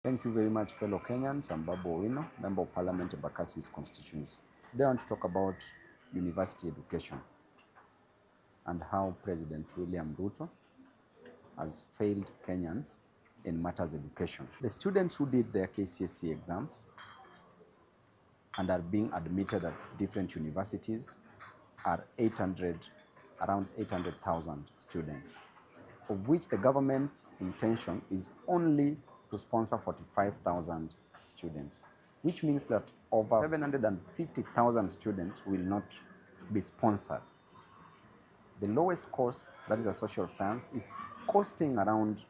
Thank you very much, fellow Kenyans. I'm Babu Owino, Member of Parliament of Embakasi's constituency. Today I want to talk about university education and how President William Ruto has failed Kenyans in matters education. The students who did their KCSE exams and are being admitted at different universities are around 800,000 students, of which the government's intention is only to sponsor 45,000 students, which means that over 750,000 students will not be sponsored. The lowest course, that is a social science, is costing around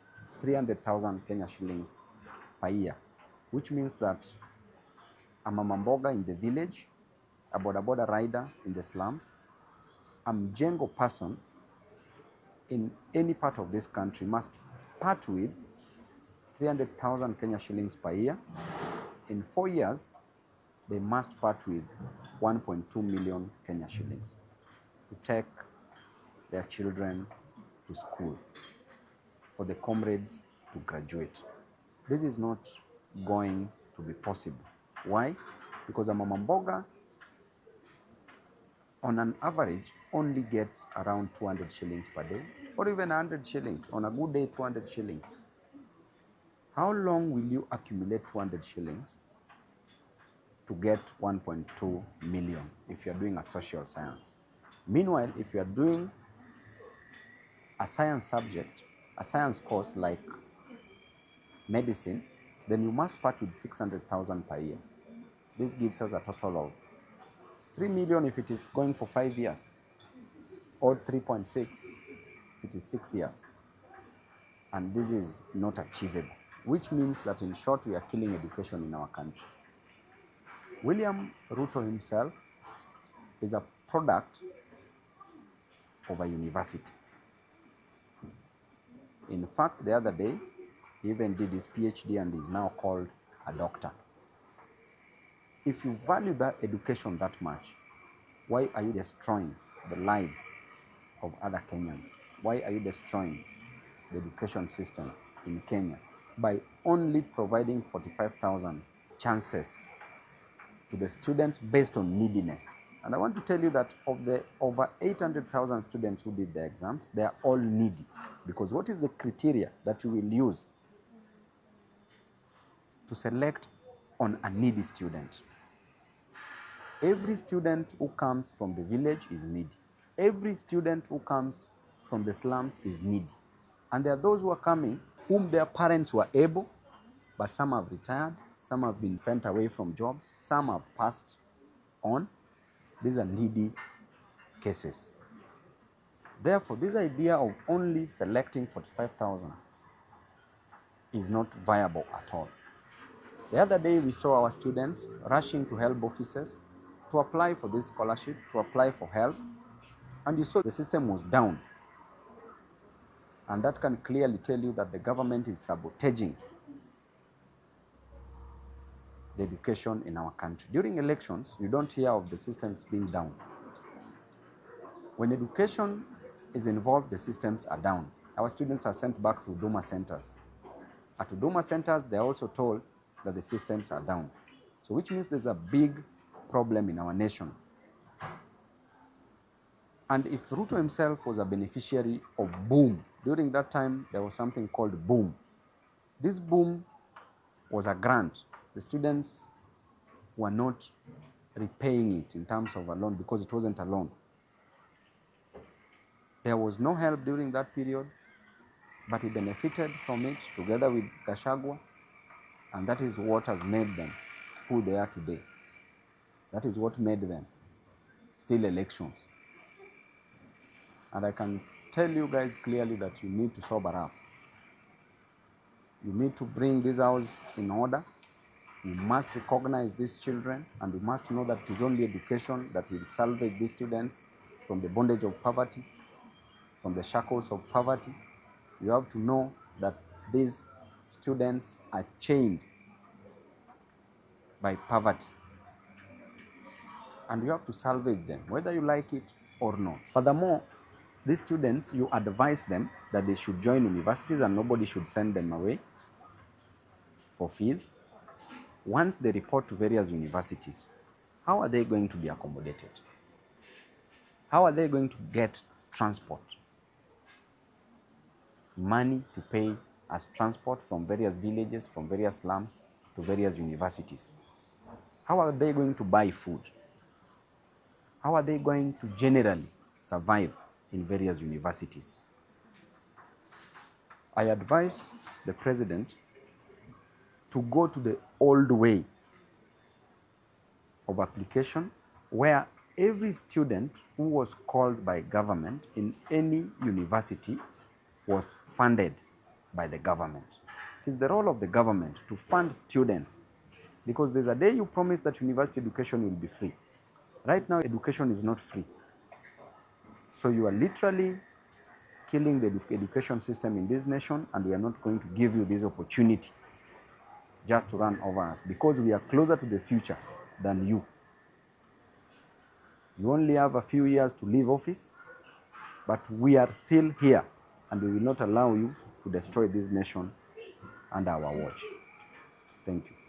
300,000 Kenya shillings per year, which means that a mama mboga in the village, a boda boda rider in the slums, a mjengo person in any part of this country must part with 300,000 Kenya shillings per year. In 4 years, they must part with 1.2 million Kenya shillings to take their children to school, for the comrades to graduate. This is not going to be possible. Why? Because a mama mboga on an average only gets around 200 shillings per day, or even 100 shillings. On a good day, 200 shillings. How long will you accumulate 200 shillings to get 1.2 million if you're doing a social science? Meanwhile, if you're doing a science subject, a science course like medicine, then you must part with 600,000 per year. This gives us a total of 3 million if it is going for 5 years, or 3.6 if it is 6 years. And this is not achievable, which means that in short, we are killing education in our country. William Ruto himself is a product of a university. In fact, the other day, he even did his PhD and is now called a doctor. If you value that education that much, why are you destroying the lives of other Kenyans? Why are you destroying the education system in Kenya by only providing 45,000 chances to the students based on neediness? And I want to tell you that of the over 800,000 students who did their exams, they are all needy. Because what is the criteria that you will use to select on a needy student? Every student who comes from the village is needy. Every student who comes from the slums is needy. And there are those who are coming whom their parents were able, but some have retired, some have been sent away from jobs, some have passed on. These are needy cases. Therefore, this idea of only selecting 45,000 is not viable at all. The other day, we saw our students rushing to help offices to apply for this scholarship, to apply for help, and you saw the system was down. And that can clearly tell you that the government is sabotaging the education in our country. During elections, you don't hear of the systems being down. When education is involved, the systems are down. Our students are sent back to Huduma centers. At Huduma centers, they are also told that the systems are down. So which means there's a big problem in our nation. And if Ruto himself was a beneficiary of boom, during that time there was something called boom. This boom was a grant. The students were not repaying it in terms of a loan because it wasn't a loan. There was no help during that period, but he benefited from it together with Gachagua, and that is what has made them who they are today. That is what made them steal elections. And I can tell you guys clearly that you need to sober up. You need to bring this house in order. We must recognize these children, and we must know that it is only education that will salvage these students from the bondage of poverty, from the shackles of poverty. You have to know that these students are chained by poverty, and you have to salvage them, whether you like it or not. Furthermore, these students, you advise them that they should join universities and nobody should send them away. for fees. Once they report to various universities, how are they going to be accommodated? How are they going to get transport? Money to pay as transport from various villages, from various slums to various universities. How are they going to buy food? How are they going to generally survive in various universities? I advise the president to go to the old way of application, where every student who was called by government in any university was funded by the government. It is the role of the government to fund students, because there's a day you promise that university education will be free. Right now, education is not free. So you are literally killing the education system in this nation, and we are not going to give you this opportunity just to run over us, because we are closer to the future than you. You only have a few years to leave office, but we are still here, and we will not allow you to destroy this nation under our watch. Thank you.